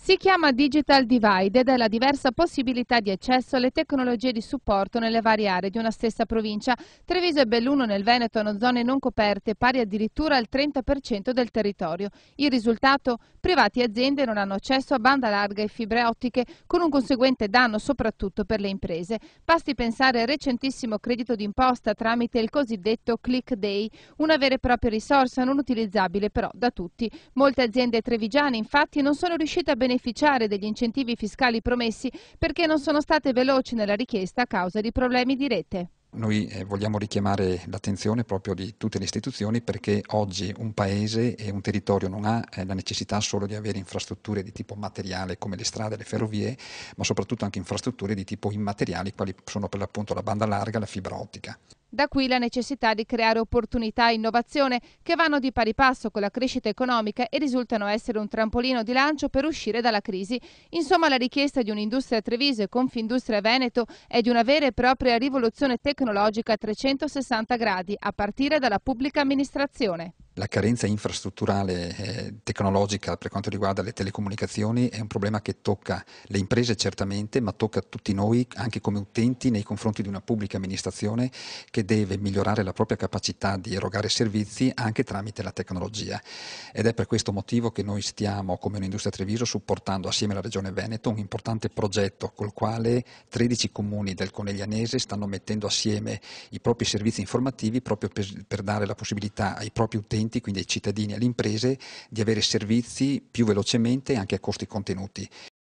Si chiama Digital Divide ed è la diversa possibilità di accesso alle tecnologie di supporto nelle varie aree di una stessa provincia. Treviso e Belluno nel Veneto hanno zone non coperte pari addirittura al 30% del territorio. Il risultato? Privati e aziende non hanno accesso a banda larga e fibre ottiche, con un conseguente danno soprattutto per le imprese. Basti pensare al recentissimo credito d'imposta tramite il cosiddetto Click Day, una vera e propria risorsa non utilizzabile però da tutti. Molte aziende trevigiane infatti non sono riuscite a beneficiare degli incentivi fiscali promessi perché non sono state veloci nella richiesta a causa di problemi di rete. Noi vogliamo richiamare l'attenzione proprio di tutte le istituzioni perché oggi un paese e un territorio non ha la necessità solo di avere infrastrutture di tipo materiale come le strade e le ferrovie, ma soprattutto anche infrastrutture di tipo immateriali, quali sono per l'appunto la banda larga e la fibra ottica. Da qui la necessità di creare opportunità e innovazione che vanno di pari passo con la crescita economica e risultano essere un trampolino di lancio per uscire dalla crisi. Insomma, la richiesta di un'industria Treviso e Confindustria Veneto è di una vera e propria rivoluzione tecnologica a 360 gradi, a partire dalla pubblica amministrazione. La carenza infrastrutturale tecnologica per quanto riguarda le telecomunicazioni è un problema che tocca le imprese certamente, ma tocca tutti noi anche come utenti nei confronti di una pubblica amministrazione che deve migliorare la propria capacità di erogare servizi anche tramite la tecnologia. Ed è per questo motivo che noi stiamo come Un'Industria Treviso supportando assieme alla Regione Veneto un importante progetto col quale 13 comuni del Coneglianese stanno mettendo assieme i propri servizi informativi proprio per dare la possibilità ai propri utenti, quindi ai cittadini e alle imprese, di avere servizi più velocemente e anche a costi contenuti.